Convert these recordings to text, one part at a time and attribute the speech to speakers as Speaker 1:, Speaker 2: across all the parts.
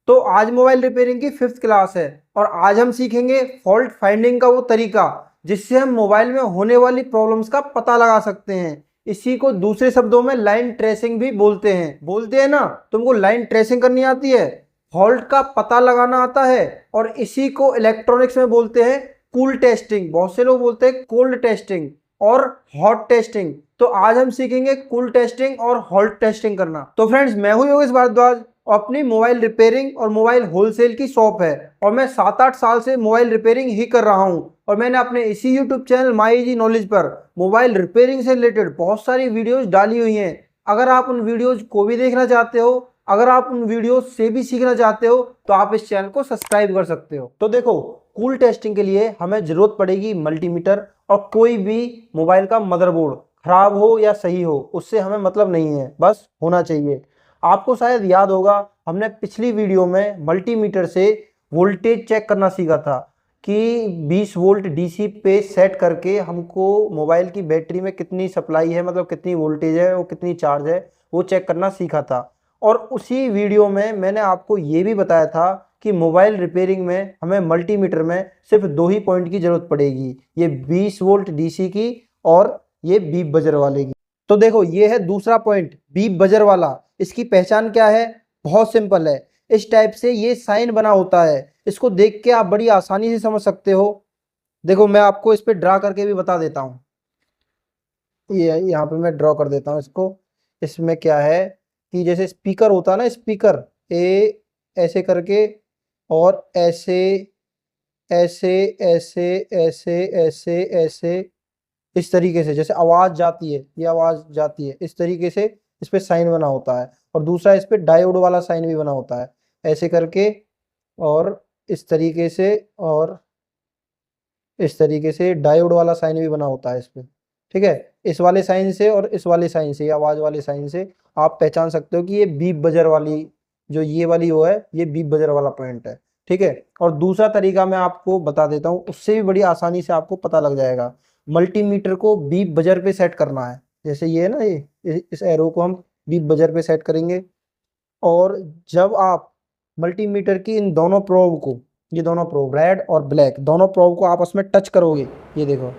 Speaker 1: तो आज mobile repairing की 5th क्लास है और आज हम सीखेंगे फॉल्ट फाइंडिंग का वो तरीका जिससे हम मोबाइल में होने वाली प्रॉब्लम्स का पता लगा सकते हैं। इसी को दूसरे शब्दों में लाइन ट्रेसिंग भी बोलते हैं ना। तुमको लाइन ट्रेसिंग करनी आती है, फॉल्ट का पता लगाना आता है और इसी को इलेक्ट्रॉनिक्स में बोलते हैं कूल टेस्टिंग। बहुत से लोग बोलते हैं कोल्ड टेस्टिंग और हॉट टेस्टिंग। तो आज हम सीखेंगे कूल टेस्टिंग और हॉट टेस्टिंग करना। तो फ्रेंड्स, मैं हूं योगेश भारद्वाज। अपनी मोबाइल रिपेयरिंग और मोबाइल होलसेल की शॉप है और मैं 7-8 साल से मोबाइल रिपेयरिंग ही कर रहा हूं। और मैंने अपने इसी YouTube channel my easy knowledge पर मोबाइल रिपेयरिंग से रिलेटेड बहुत सारी वीडियोस डाली हुई हैं। अगर आप उन वीडियोस को भी देखना चाहते हो, अगर आप उन वीडियोस से भी सीखना चाहते हो, तो आप इस चैनल को सब्सक्राइब कर सकते हो। तो देखो, कूल टेस्टिंग के लिए हमें जरूरत पड़ेगी मल्टीमीटर और कोई भी मोबाइल का मदरबोर्ड, खराब हो या सही हो उससे हमें मतलब नहीं है, बस होना चाहिए। आपको शायद याद होगा, हमने पिछली वीडियो में मल्टीमीटर से वोल्टेज चेक करना सीखा था कि 20 वोल्ट डीसी पे सेट करके हमको मोबाइल की बैटरी में कितनी सप्लाई है, मतलब कितनी वोल्टेज है, वो कितनी चार्ज है, वो चेक करना सीखा था। और उसी वीडियो में मैंने आपको ये भी बताया था कि मोबाइल रिपेयरिंग में हमें मल्टीमीटर में सिर्फ 2 ही पॉइंट की जरूरत पड़ेगी, ये 20 वोल्ट डीसी की और ये बीप बजर वाले की। तो देखो, ये है दूसरा पॉइंट, बीप बजर वाला। इसकी पहचान क्या है? बहुत सिंपल है। इस टाइप से ये साइन बना होता है, इसको देख के आप बड़ी आसानी से समझ सकते हो। देखो, मैं आपको इस पे ड्रा करके भी बता देता हूँ। ये यहाँ पे मैं ड्रॉ कर देता हूँ इसको। इसमें क्या है कि जैसे स्पीकर होता है ना, स्पीकर ए ऐसे करके और ऐसे ऐसे ऐसे ऐसे ऐसे ऐसे इस तरीके से, जैसे आवाज जाती है, ये आवाज जाती है, इस तरीके से इस पे साइन बना होता है। और दूसरा इस पे डायोड वाला साइन भी बना होता है, ऐसे करके और इस तरीके से, और इस तरीके से डायोड वाला साइन भी बना होता है इस पे। ठीक है, इस वाले साइन से और इस वाले साइन से, आवाज वाले साइन से आप पहचान सकते हो कि ये बीप बजर वाली, जो ये वाली वो है, ये बीप बजर वाला पॉइंट है। ठीक है, और दूसरा तरीका मैं आपको बता देता हूँ, उससे भी बड़ी आसानी से आपको पता लग जाएगा। मल्टीमीटर को बीप बजर पे सेट करना है, जैसे ये है ना, ये इस एरो को हम बीप बजर पे सेट करेंगे। और जब आप मल्टीमीटर की इन दोनों प्रोब को, ये दोनों प्रोब रेड और ब्लैक दोनों प्रोब को आपस में टच करोगे, ये देखो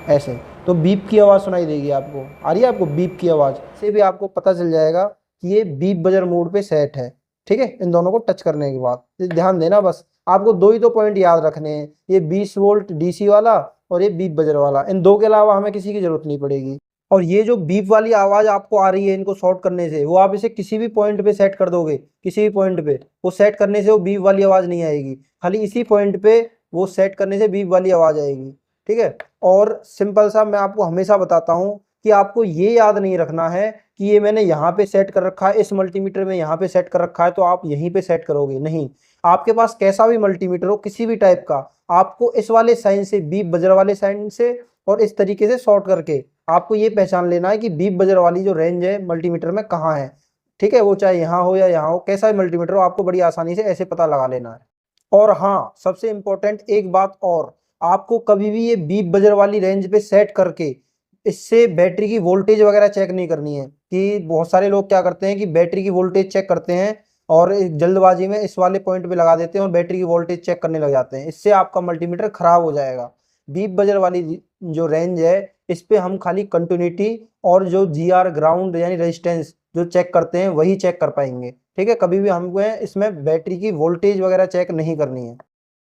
Speaker 1: ऐसे, तो बीप की आवाज़ सुनाई देगी आपको। आ रही है आपको बीप की आवाज़? से भी आपको पता चल जाएगा कि ये बीप बजर मोड पे सेट है। ठीक है, इन दोनों को टच करने के बाद ध्यान देना, बस आपको 2 ही तो पॉइंट याद रखने हैं, ये 20 वोल्ट डीसी वाला और ये बीप बजर वाला। इन दो के अलावा हमें किसी की जरूरत नहीं पड़ेगी। और ये जो बीप वाली आवाज़ आपको आ रही है इनको शॉर्ट करने से, वो आप इसे किसी भी पॉइंट पे सेट कर दोगे, किसी भी पॉइंट पे वो सेट करने से वो बीप वाली आवाज़ नहीं आएगी, खाली इसी पॉइंट पे वो सेट करने से बीप वाली आवाज़ आएगी। ठीक है, और सिंपल सा मैं आपको हमेशा बताता हूँ कि आपको ये याद नहीं रखना है कि ये मैंने यहाँ पे सेट कर रखा है, इस मल्टीमीटर में यहाँ पे सेट कर रखा है तो आप यहीं पे सेट करोगे। नहीं, आपके पास कैसा भी मल्टीमीटर हो, किसी भी टाइप का, आपको इस वाले साइन से, बीप बजर वाले साइन से और इस तरीके से शॉर्ट करके आपको ये पहचान लेना है कि बीप बजर वाली जो रेंज है मल्टीमीटर में कहाँ है। ठीक है, वो चाहे यहाँ हो या यहाँ हो, कैसा भी मल्टीमीटर हो, आपको बड़ी आसानी से ऐसे पता लगा लेना है। और हाँ, सबसे इंपॉर्टेंट एक बात और, आपको कभी भी ये बीप बजर वाली रेंज पे सेट करके इससे बैटरी की वोल्टेज वगैरह चेक नहीं करनी है। कि बहुत सारे लोग क्या करते हैं कि बैटरी की वोल्टेज चेक करते हैं और जल्दबाजी में इस वाले पॉइंट पे लगा देते हैं और बैटरी की वोल्टेज चेक करने लग जाते हैं, इससे आपका मल्टीमीटर खराब हो जाएगा। बीप बजर वाली जो रेंज है, इस पे हम खाली कंटिन्यूटी और जो GR ग्राउंड यानी रेजिस्टेंस जो चेक करते हैं वही चेक कर पाएंगे। ठीक है, कभी भी हमको इसमें बैटरी की वोल्टेज वगैरह चेक नहीं करनी है।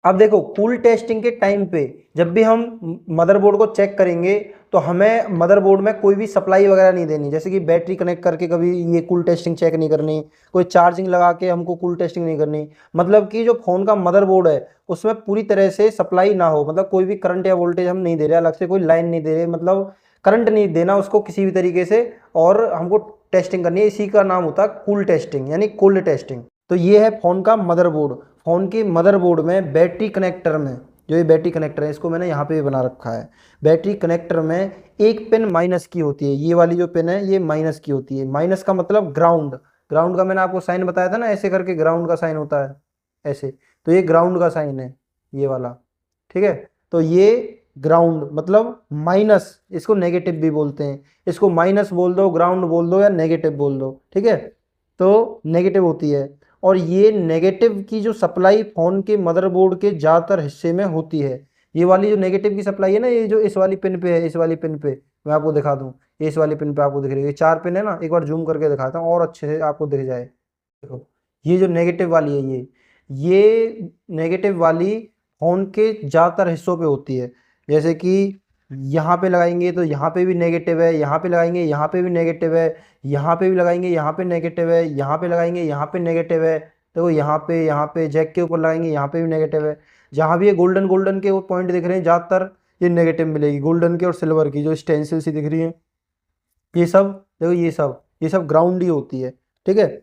Speaker 1: अब देखो, कूल टेस्टिंग के टाइम पे जब भी हम मदरबोर्ड को चेक करेंगे तो हमें मदरबोर्ड में कोई भी सप्लाई वगैरह नहीं देनी, जैसे कि बैटरी कनेक्ट करके कभी ये कूल टेस्टिंग चेक नहीं करनी, कोई चार्जिंग लगा के हमको कूल टेस्टिंग नहीं करनी। मतलब कि जो फ़ोन का मदरबोर्ड है उसमें पूरी तरह से सप्लाई ना हो, मतलब कोई भी करंट या वोल्टेज हम नहीं दे रहे, अलग से कोई लाइन नहीं दे रहे, मतलब करंट नहीं देना उसको किसी भी तरीके से, और हमको टेस्टिंग करनी है। इसी का नाम होता है कूल टेस्टिंग यानी कोल्ड टेस्टिंग। तो ये है फ़ोन का मदरबोर्ड। फ़ोन के मदरबोर्ड में बैटरी कनेक्टर में, जो ये बैटरी कनेक्टर है, इसको मैंने यहाँ पे भी बना रखा है। बैटरी कनेक्टर में एक पिन माइनस की होती है, ये वाली जो पिन है ये माइनस की होती है। माइनस का मतलब ग्राउंड, ग्राउंड का मैंने आपको साइन बताया था ना, ऐसे करके ग्राउंड का साइन होता है ऐसे, तो ये ग्राउंड का साइन है ये वाला। ठीक है, तो ये ग्राउंड मतलब माइनस, इसको नेगेटिव भी बोलते हैं, इसको माइनस बोल दो, ग्राउंड बोल दो या नेगेटिव बोल दो। ठीक है, तो नेगेटिव होती है। और ये नेगेटिव की जो सप्लाई फ़ोन के मदरबोर्ड के ज़्यादातर हिस्से में होती है। ये वाली जो नेगेटिव की सप्लाई है ना, ये जो इस वाली पिन पे है, इस वाली पिन पे मैं आपको दिखा दूँ, ये इस वाली पिन पे आपको दिख रही है, ये 4 पिन है ना, एक बार जूम करके दिखाता हूँ और अच्छे से आपको दिख जाए। देखो ये जो नेगेटिव वाली है, ये नेगेटिव वाली फ़ोन के ज़्यादातर हिस्सों पे होती है। जैसे कि यहाँ पे लगाएंगे तो यहाँ पे भी नेगेटिव है, यहाँ पे लगाएंगे यहाँ पे भी नेगेटिव है, यहाँ पे भी लगाएंगे यहाँ पे नेगेटिव है, यहाँ पे लगाएंगे यहाँ पे नेगेटिव है। देखो यहाँ पे जैक के ऊपर लगाएंगे यहाँ पे भी नेगेटिव है। जहाँ भी ये गोल्डन गोल्डन के वो पॉइंट दिख रहे हैं, ज़्यादातर ये नेगेटिव मिलेगी, गोल्डन के और सिल्वर की जो स्टेंसिल सी दिख रही है, ये सब देखो, ये सब ग्राउंड ही होती है। ठीक है,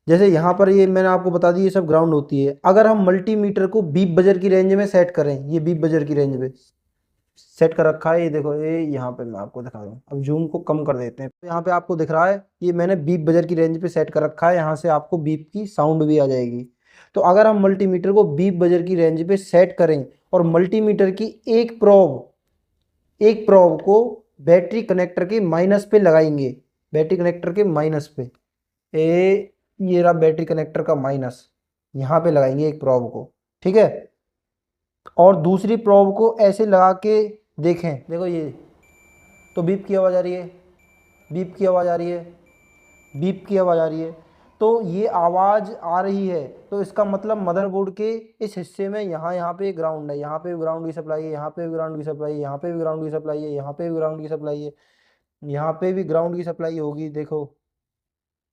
Speaker 1: जैसे यहाँ पर ये मैंने आपको बता दी, ये सब ग्राउंड होती है। अगर हम मल्टीमीटर को बीप बजर की रेंज में सेट करें, ये बीप बजर की रेंज में सेट कर रखा है, ये देखो, ये यहाँ पे मैं आपको दिखा दूँ। अब जूम को कम कर देते हैं, तो यहाँ पे आपको दिख रहा है ये मैंने बीप बजर की रेंज पे सेट कर रखा है, यहाँ से आपको बीप की साउंड भी आ जाएगी। तो अगर हम मल्टीमीटर को बीप बजर की रेंज पे सेट करें और मल्टीमीटर की एक प्रोब को बैटरी कनेक्टर के माइनस पे लगाएंगे, बैटरी कनेक्टर के माइनस पे, ये रहा बैटरी कनेक्टर का माइनस, यहाँ पे लगाएंगे एक प्रोब को। ठीक है, और दूसरी प्रोब को ऐसे लगा के देखें, देखो ये तो बीप की आवाज़ आ रही है, बीप की आवाज़ आ रही है, बीप की आवाज़ आ रही है। तो ये आवाज़ आ रही है तो इसका मतलब मदरबोर्ड के इस हिस्से में यहाँ पे ग्राउंड है, यहाँ पे भी ग्राउंड की सप्लाई है, यहाँ पे भी ग्राउंड की सप्लाई है, यहाँ पे भी ग्राउंड की सप्लाई है, यहाँ पे भी ग्राउंड की सप्लाई है, यहाँ पे भी ग्राउंड की सप्लाई होगी। देखो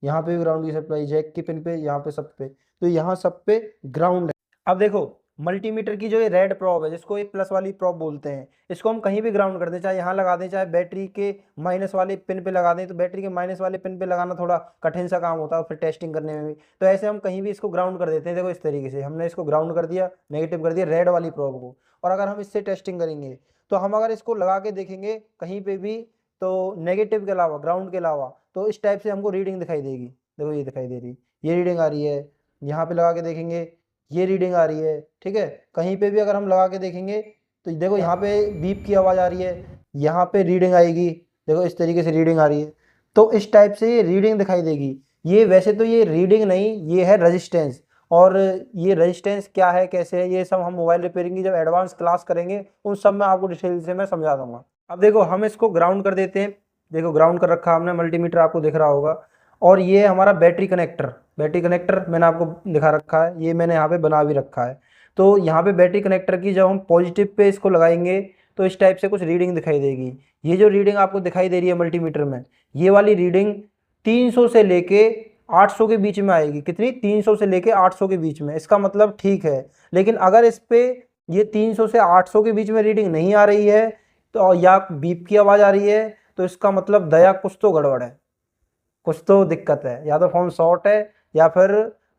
Speaker 1: यहाँ पे भी ग्राउंड की सप्लाई, जैक की पिन पे, यहाँ पे सब पे, तो यहाँ सब पे ग्राउंड है। अब देखो मल्टीमीटर की जो ये रेड प्रॉब है, जिसको एक प्लस वाली प्रॉब बोलते हैं, इसको हम कहीं भी ग्राउंड कर दें, चाहे यहाँ लगा दें, चाहे बैटरी के माइनस वाले पिन पे लगा दें। तो बैटरी के माइनस वाले पिन पे लगाना थोड़ा कठिन सा काम होता है, फिर टेस्टिंग करने में भी, तो ऐसे हम कहीं भी इसको ग्राउंड कर देते हैं। देखो इस तरीके से हमने इसको ग्राउंड कर दिया, नेगेटिव कर दिया रेड वाली प्रॉब को। और अगर हम इससे टेस्टिंग करेंगे तो हम अगर इसको लगा के देखेंगे कहीं पर भी, तो नेगेटिव के अलावा, ग्राउंड के अलावा, तो इस टाइप से हमको रीडिंग दिखाई देगी। देखो ये दिखाई दे रही, ये रीडिंग आ रही है, यहाँ पे लगा के देखेंगे ये रीडिंग आ रही है। ठीक है, कहीं पे भी अगर हम लगा के देखेंगे तो देखो यहाँ पे बीप की आवाज़ आ रही है, यहाँ पे रीडिंग आएगी, देखो इस तरीके से रीडिंग आ रही है। तो इस टाइप से ये रीडिंग दिखाई देगी। ये वैसे तो ये रीडिंग नहीं, ये है रजिस्टेंस। और ये रजिस्टेंस क्या है, कैसे है, ये सब हम मोबाइल रिपेयरिंग की जब एडवांस क्लास करेंगे उन सब में आपको डिटेल से मैं समझा दूंगा। अब देखो हम इसको ग्राउंड कर देते हैं, देखो ग्राउंड कर रखा हमने, मल्टीमीटर आपको दिख रहा होगा। और ये हमारा बैटरी कनेक्टर मैंने आपको दिखा रखा है, ये मैंने यहाँ पे बना भी रखा है। तो यहाँ पे बैटरी कनेक्टर की जब हम पॉजिटिव पे इसको लगाएंगे तो इस टाइप से कुछ रीडिंग दिखाई देगी। ये जो रीडिंग आपको दिखाई दे रही है मल्टीमीटर में, ये वाली रीडिंग 300 से लेके 800 के बीच में आएगी। कितनी? 300 से लेके 800 के बीच में। इसका मतलब ठीक है, लेकिन अगर इस पे ये 300 से 800 के बीच में रीडिंग नहीं आ रही है तो, या बीप की आवाज़ आ रही है, तो इसका मतलब दया कुछ तो गड़बड़ है, कुछ तो दिक्कत है, या तो फ़ोन शॉर्ट है या फिर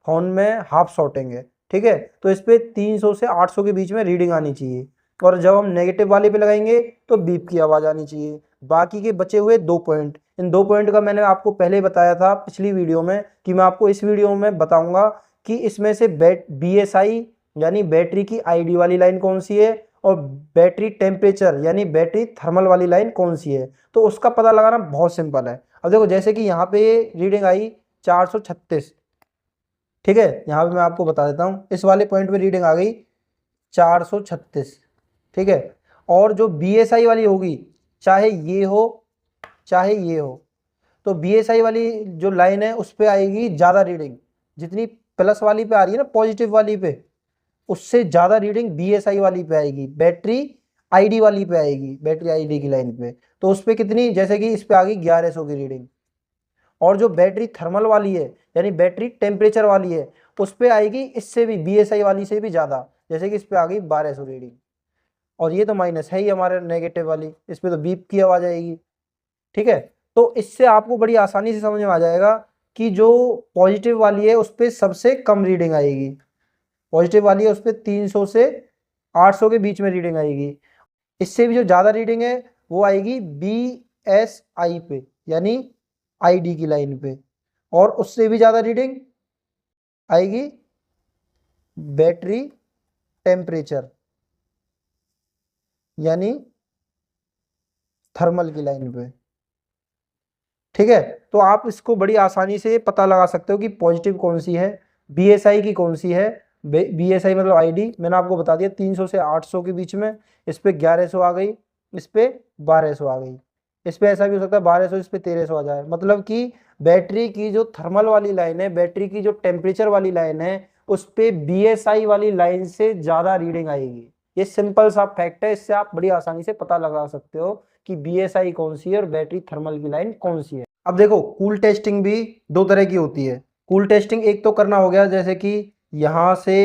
Speaker 1: फ़ोन में हाफ शॉर्टिंग है। ठीक है, तो इस पर 300 से 800 के बीच में रीडिंग आनी चाहिए। और जब हम नेगेटिव वाले पे लगाएंगे तो बीप की आवाज़ आनी चाहिए। बाकी के बचे हुए 2 पॉइंट, इन 2 पॉइंट का मैंने आपको पहले बताया था पिछली वीडियो में, कि मैं आपको इस वीडियो में बताऊंगा कि इसमें से BSI यानी बैटरी की ID वाली लाइन कौन सी है और बैटरी टेम्परेचर यानी बैटरी थर्मल वाली लाइन कौन सी है। तो उसका पता लगाना बहुत सिंपल है। अब देखो जैसे कि यहाँ पे रीडिंग आई 436, ठीक है, यहाँ पे मैं आपको बता देता हूँ, इस वाले पॉइंट पे रीडिंग आ गई 436। ठीक है, और जो BSI वाली होगी, चाहे ये हो चाहे ये हो, तो BSI वाली जो लाइन है उस पर आएगी ज़्यादा रीडिंग। जितनी प्लस वाली पे आ रही है ना, पॉजिटिव वाली पे, उससे ज़्यादा रीडिंग BSI वाली पे आएगी, बैटरी ID वाली पे आएगी, बैटरी ID की लाइन पे। तो उस पर कितनी, जैसे कि इस पे आ गई 1100 की रीडिंग। और जो बैटरी थर्मल वाली है यानी बैटरी टेम्परेचर वाली है, उस पर आएगी इससे भी, BSI वाली से भी ज़्यादा, जैसे कि इस पे आ गई 1200 रीडिंग। और ये तो माइनस है ही हमारे नेगेटिव वाली, इस पर तो बीप की आवाज़ आएगी। ठीक है, तो इससे आपको बड़ी आसानी से समझ में आ जाएगा कि जो पॉजिटिव वाली है उस पर सबसे कम रीडिंग आएगी, पॉजिटिव वाली है उस पर 300 से 800 के बीच में रीडिंग आएगी। इससे भी जो ज़्यादा रीडिंग है वो आएगी BSI पे यानी ID की लाइन पे, और उससे भी ज़्यादा रीडिंग आएगी बैटरी टेम्परेचर यानी थर्मल की लाइन पे। ठीक है, तो आप इसको बड़ी आसानी से पता लगा सकते हो कि पॉजिटिव कौन सी है BSI की कौन सी है, BSI मतलब आईडी मैंने आपको बता दिया 300 से 800 के बीच में, इस पे 1100 आ गई, इस पे 1200 आ गई, इस पे ऐसा भी हो सकता है 1200 इस पे 1300 आ जाए। मतलब कि बैटरी की जो थर्मल वाली लाइन है, बैटरी की जो टेम्परेचर वाली लाइन है, उस पे BSI वाली लाइन से ज़्यादा रीडिंग आएगी। ये सिंपल सा फैक्ट है, इससे आप बड़ी आसानी से पता लगा सकते हो कि BSI कौन सी है और बैटरी थर्मल की लाइन कौन सी है। अब देखो कूल टेस्टिंग भी दो तरह की होती है। कूल टेस्टिंग एक तो करना हो गया जैसे कि यहाँ से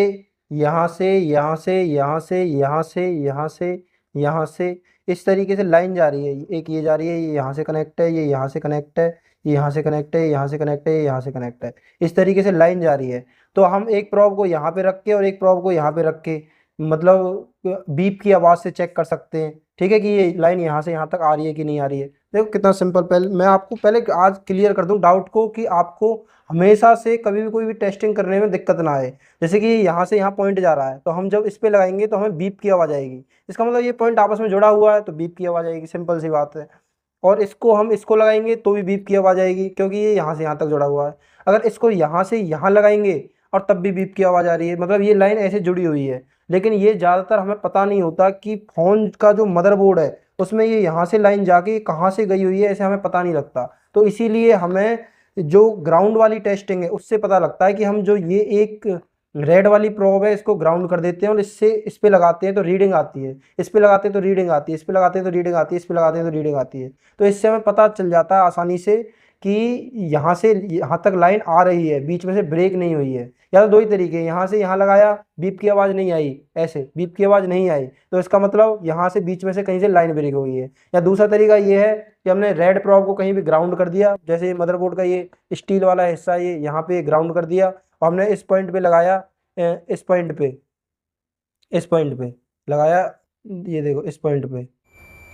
Speaker 1: यहाँ से यहाँ से यहाँ से यहाँ से यहाँ से यहाँ से इस तरीके से लाइन जा रही है, एक ये जा रही है, ये यहाँ से कनेक्ट है, ये यहाँ से कनेक्ट है, ये यहाँ से कनेक्ट है, यहाँ से कनेक्ट है, ये यहाँ से कनेक्ट है, इस तरीके से लाइन जा रही है। तो हम एक प्रॉब को यहाँ पे रख के और एक प्रॉब को यहाँ पे रख के मतलब बीप की आवाज़ से चेक कर सकते हैं, ठीक है, कि ये लाइन यहाँ से यहाँ तक आ रही है कि नहीं आ रही है। देखो कितना सिंपल। पहले मैं आपको पहले आज क्लियर कर दूं डाउट को कि आपको हमेशा से कभी भी कोई भी टेस्टिंग करने में दिक्कत ना आए। जैसे कि यहाँ से यहाँ पॉइंट जा रहा है, तो हम जब इस पे लगाएंगे तो हमें बीप की आवाज़ आएगी, इसका मतलब ये पॉइंट आपस में जुड़ा हुआ है तो बीप की आवाज़ आएगी, सिंपल सी बात है। और इसको हम इसको लगाएंगे तो भी बीप की आवाज़ आएगी क्योंकि ये यहाँ से यहाँ तक जुड़ा हुआ है। अगर इसको यहाँ से यहाँ लगाएंगे और तब भी बीप की आवाज़ आ रही है, मतलब ये लाइन ऐसे जुड़ी हुई है। लेकिन ये ज़्यादातर हमें पता नहीं होता कि फ़ोन का जो मदरबोर्ड है उसमें ये यहाँ से लाइन जाके कहाँ से गई हुई है, ऐसे हमें पता नहीं लगता। तो इसीलिए हमें जो ग्राउंड वाली टेस्टिंग है उससे पता लगता है कि हम जो ये एक रेड वाली प्रोब है इसको ग्राउंड कर देते हैं और इससे इस पे लगाते हैं तो रीडिंग आती है, इस पे लगाते हैं तो रीडिंग आती है, इस पे लगाते हैं तो रीडिंग आती है, इस पे लगाते हैं तो रीडिंग आती है। तो इससे हमें पता चल जाता है आसानी से कि यहाँ से यहाँ तक लाइन आ रही है, बीच में से ब्रेक नहीं हुई है। या तो दो ही तरीके, यहाँ से यहाँ लगाया बीप की आवाज़ नहीं आई, ऐसे बीप की आवाज़ नहीं आई तो इसका मतलब यहाँ से बीच में से कहीं से लाइन ब्रेक हुई है। या दूसरा तरीका ये है कि हमने रेड प्रोब को कहीं भी ग्राउंड कर दिया, जैसे मदरबोर्ड का ये स्टील वाला हिस्सा ये यहाँ पे ग्राउंड कर दिया और हमने इस पॉइंट पे लगाया, इस पॉइंट पे, इस पॉइंट पे लगाया, ये देखो इस पॉइंट पे,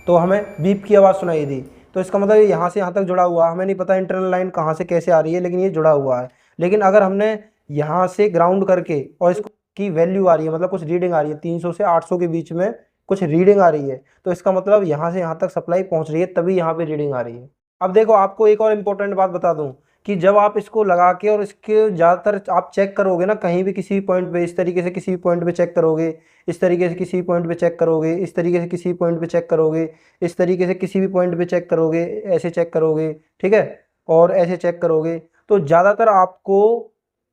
Speaker 1: तो हमें बीप की आवाज़ सुनाई दी। तो इसका मतलब ये यहाँ से यहाँ तक जुड़ा हुआ है, हमें नहीं पता इंटरनल लाइन कहाँ से कैसे आ रही है लेकिन ये जुड़ा हुआ है। लेकिन अगर हमने यहाँ से ग्राउंड करके और इसको की वैल्यू आ रही है, मतलब कुछ रीडिंग आ रही है 300 से 800 के बीच में कुछ रीडिंग आ रही है, तो इसका मतलब यहाँ से यहाँ तक सप्लाई पहुँच रही है तभी यहाँ पे रीडिंग आ रही है। अब देखो आपको एक और इम्पोर्टेंट बात बता दूं कि जब आप इसको लगा के और इसके ज़्यादातर आप चेक करोगे ना, कहीं भी किसी भी पॉइंट पे इस तरीके से किसी भी पॉइंट पे चेक करोगे, इस तरीके से किसी पॉइंट पे चेक करोगे, इस तरीके से किसी पॉइंट पे चेक करोगे, इस तरीके से किसी भी पॉइंट पे चेक करोगे, ऐसे चेक करोगे, ठीक है, और ऐसे चेक करोगे, तो ज़्यादातर आपको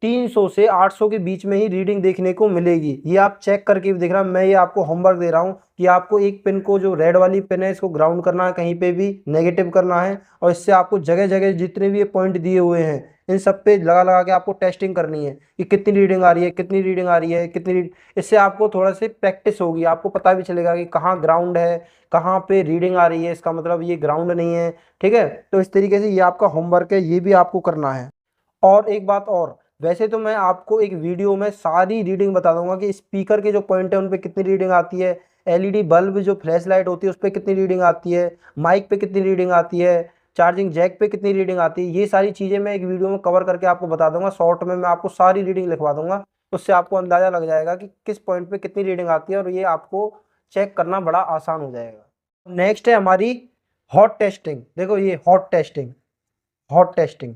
Speaker 1: 300 से 800 के बीच में ही रीडिंग देखने को मिलेगी। ये आप चेक करके भी देख रहा, मैं ये आपको होमवर्क दे रहा हूँ कि आपको एक पिन को जो रेड वाली पिन है इसको ग्राउंड करना है, कहीं पे भी नेगेटिव करना है और इससे आपको जगह जगह जितने भी ये पॉइंट दिए हुए हैं इन सब पे लगा लगा के आपको टेस्टिंग करनी है कि कितनी रीडिंग आ रही है, कितनी रीडिंग आ रही है, इससे आपको थोड़ा सी प्रैक्टिस होगी, आपको पता भी चलेगा कि कहाँ ग्राउंड है, कहाँ पे रीडिंग आ रही है, इसका मतलब ये ग्राउंड नहीं है, ठीक है। तो इस तरीके से ये आपका होमवर्क है, ये भी आपको करना है। और एक बात और, वैसे तो मैं आपको एक वीडियो में सारी रीडिंग बता दूंगा कि स्पीकर के जो पॉइंट है उन पे कितनी रीडिंग आती है, एलईडी बल्ब जो फ्लैश लाइट होती है उस पर कितनी रीडिंग आती है, माइक पे कितनी रीडिंग आती है, चार्जिंग जैक पे कितनी रीडिंग आती है, ये सारी चीज़ें मैं एक वीडियो में कवर करके आपको बता दूंगा। शॉर्ट में मैं आपको सारी रीडिंग लिखवा दूंगा, उससे आपको अंदाज़ा लग जाएगा कि किस पॉइंट पे कितनी रीडिंग आती है और ये आपको चेक करना बड़ा आसान हो जाएगा। नेक्स्ट है हमारी हॉट टेस्टिंग। देखो ये हॉट टेस्टिंग, हॉट टेस्टिंग,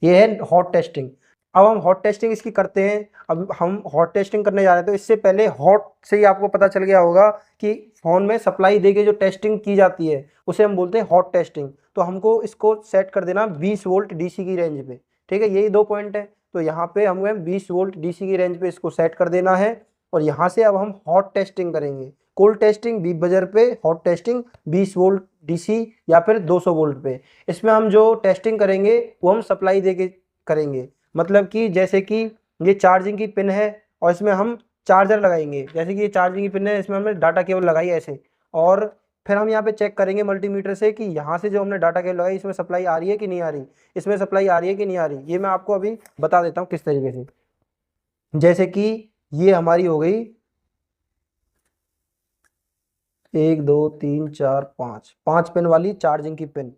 Speaker 1: ये है हॉट टेस्टिंग। अब हम हॉट टेस्टिंग इसकी करते हैं। अब हम हॉट टेस्टिंग करने जा रहे हैं तो इससे पहले हॉट से ही आपको पता चल गया होगा कि फ़ोन में सप्लाई देके जो टेस्टिंग की जाती है उसे हम बोलते हैं हॉट टेस्टिंग। तो हमको इसको सेट कर देना 20 वोल्ट डीसी की रेंज पे, ठीक है, यही दो पॉइंट है। तो यहाँ पे हमें 20 वोल्ट डीसी की रेंज पे इसको सेट कर देना है और यहाँ से अब हम हॉट टेस्टिंग करेंगे। कोल्ड टेस्टिंग बीप बजर पे, हॉट टेस्टिंग 20 वोल्ट डीसी या फिर 200 वोल्ट पे। इसमें हम जो टेस्टिंग करेंगे वो हम सप्लाई देके करेंगे। मतलब कि जैसे कि ये चार्जिंग की पिन है और इसमें हम चार्जर लगाएंगे, जैसे कि ये चार्जिंग की पिन है इसमें हमने डाटा केबल लगाई ऐसे, और फिर हम यहाँ पे चेक करेंगे मल्टीमीटर से कि यहाँ से जो हमने डाटा केबल लगाई इसमें सप्लाई आ रही है कि नहीं आ रही, इसमें सप्लाई आ रही है कि नहीं आ रही। ये मैं आपको अभी बता देता हूँ किस तरीके से। जैसे कि ये हमारी हो गई 1 2 3 4 5 पिन वाली चार्जिंग की पिन,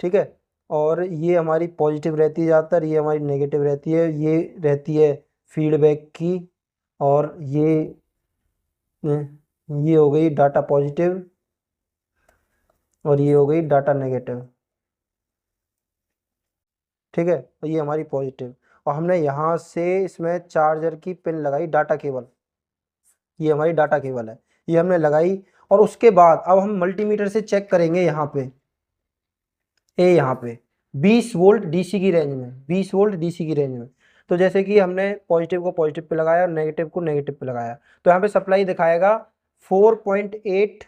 Speaker 1: ठीक है। और ये हमारी पॉजिटिव रहती है ज़्यादातर, ये हमारी नेगेटिव रहती है, ये रहती है फीडबैक की, और ये हो गई डाटा पॉजिटिव और ये हो गई डाटा नेगेटिव, ठीक है, तो ये हमारी पॉजिटिव। और हमने यहाँ से इसमें चार्जर की पिन लगाई, डाटा केबल, ये हमारी डाटा केबल है, ये हमने लगाई। और उसके बाद अब हम मल्टीमीटर से चेक करेंगे यहाँ पे, यहाँ पे 20 वोल्ट डीसी की रेंज में, 20 वोल्ट डीसी की रेंज में। तो जैसे कि हमने पॉजिटिव को पॉजिटिव पे लगाया और नेगेटिव को नेगेटिव पे लगाया, तो यहाँ पे सप्लाई दिखाएगा 4.8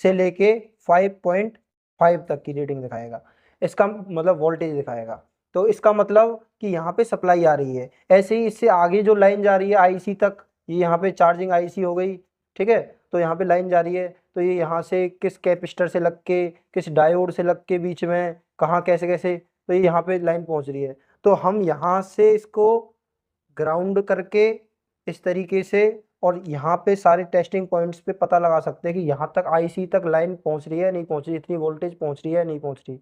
Speaker 1: से लेके 5.5 तक की रीडिंग दिखाएगा, इसका मतलब वोल्टेज दिखाएगा। तो इसका मतलब कि यहाँ पे सप्लाई आ रही है। ऐसे ही इससे आगे जो लाइन जा रही है आईसी तक, ये यहाँ पे चार्जिंग आईसी हो गई, ठीक है। तो यहाँ पे लाइन जा रही है, तो ये यहाँ से किस कैपेसिटर से लग के, किस डायोड से लग के, बीच में कहाँ कैसे कैसे, तो ये यहाँ पे लाइन पहुँच रही है। तो हम यहाँ से इसको ग्राउंड करके इस तरीके से, और यहाँ पे सारे टेस्टिंग पॉइंट्स पे पता लगा सकते हैं कि यहाँ तक आईसी तक लाइन पहुँच रही है नहीं पहुँच रही, इतनी वोल्टेज पहुँच रही है नहीं पहुँच रही।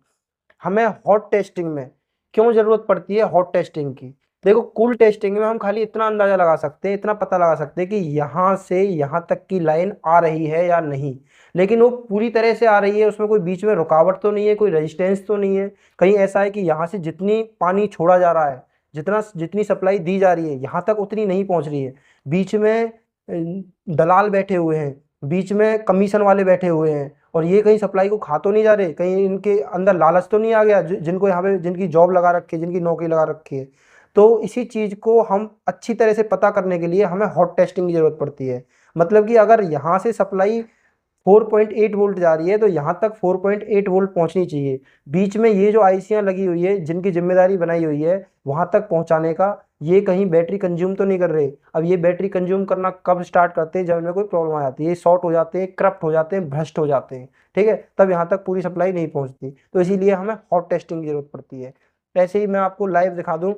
Speaker 1: हमें हॉट टेस्टिंग में क्यों ज़रूरत पड़ती है हॉट टेस्टिंग की? देखो, कूल टेस्टिंग में हम खाली इतना अंदाज़ा लगा सकते हैं, इतना पता लगा सकते हैं कि यहाँ से यहाँ तक की लाइन आ रही है या नहीं, लेकिन वो पूरी तरह से आ रही है, उसमें कोई बीच में रुकावट तो नहीं है, कोई रेजिस्टेंस तो नहीं है। कहीं ऐसा है कि यहाँ से जितनी पानी छोड़ा जा रहा है, जितनी सप्लाई दी जा रही है, यहाँ तक उतनी नहीं पहुँच रही है। बीच में दलाल बैठे हुए हैं, बीच में कमीशन वाले बैठे हुए हैं, और ये कहीं सप्लाई को खा तो नहीं जा रहे, कहीं इनके अंदर लालच तो नहीं आ गया, जिनको यहाँ पे जिनकी जॉब लगा रखी है, जिनकी नौकरी लगा रखी है। तो इसी चीज़ को हम अच्छी तरह से पता करने के लिए हमें हॉट टेस्टिंग की ज़रूरत पड़ती है। मतलब कि अगर यहाँ से सप्लाई 4.8 वोल्ट जा रही है तो यहाँ तक 4.8 वोल्ट पहुँचनी चाहिए। बीच में ये जो आईसियाँ लगी हुई है, जिनकी जिम्मेदारी बनाई हुई है वहाँ तक पहुँचाने का, ये कहीं बैटरी कंज्यूम तो नहीं कर रहे। अब ये बैटरी कंज्यूम करना कब स्टार्ट करते हैं? जब इनमें कोई प्रॉब्लम आ जाती है, ये शॉर्ट हो जाते हैं, करप्ट हो जाते हैं, भ्रष्ट हो जाते हैं, ठीक है, तब यहाँ तक पूरी सप्लाई नहीं पहुँचती। तो इसीलिए हमें हॉट टेस्टिंग की ज़रूरत पड़ती है। ऐसे ही मैं आपको लाइव दिखा दूँ,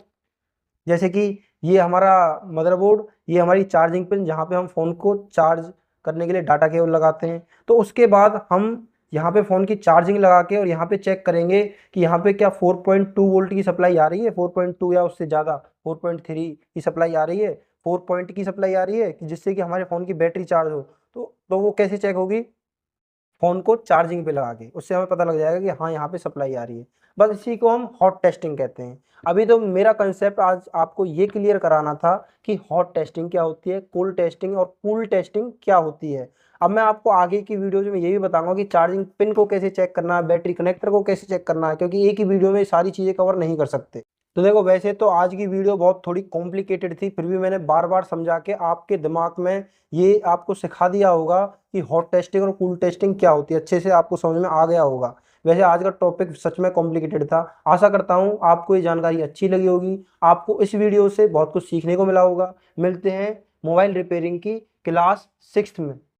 Speaker 1: जैसे कि ये हमारा मदरबोर्ड, ये हमारी चार्जिंग पिन, जहाँ पे हम फ़ोन को चार्ज करने के लिए डाटा केबल लगाते हैं। तो उसके बाद हम यहाँ पे फ़ोन की चार्जिंग लगा के और यहाँ पे चेक करेंगे कि यहाँ पे क्या 4.2 वोल्ट की सप्लाई आ रही है, 4.2 या उससे ज़्यादा 4.3 की सप्लाई आ रही है, 4 पॉइंट की सप्लाई आ रही है, कि जिससे कि हमारे फ़ोन की बैटरी चार्ज हो। तो वो कैसे चेक होगी? फ़ोन को चार्जिंग पे लगा के, उससे हमें पता लग जाएगा कि हाँ, यहाँ पे सप्लाई आ रही है। बस इसी को हम हॉट टेस्टिंग कहते हैं। अभी तो मेरा कंसेप्ट आज आपको ये क्लियर कराना था कि हॉट टेस्टिंग क्या होती है, कोल्ड टेस्टिंग और कूल टेस्टिंग क्या होती है। अब मैं आपको आगे की वीडियोज़ में ये भी बताऊंगा कि चार्जिंग पिन को कैसे चेक करना है, बैटरी कनेक्टर को कैसे चेक करना है, क्योंकि एक ही वीडियो में सारी चीज़ें कवर नहीं कर सकते। तो देखो, वैसे तो आज की वीडियो बहुत थोड़ी कॉम्प्लिकेटेड थी, फिर भी मैंने बार बार समझा के आपके दिमाग में ये आपको सिखा दिया होगा कि हॉट टेस्टिंग और कूल टेस्टिंग क्या होती है, अच्छे से आपको समझ में आ गया होगा। वैसे आज का टॉपिक सच में कॉम्प्लिकेटेड था। आशा करता हूँ आपको ये जानकारी अच्छी लगी होगी, आपको इस वीडियो से बहुत कुछ सीखने को मिला होगा। मिलते हैं मोबाइल रिपेयरिंग की क्लास 6th में।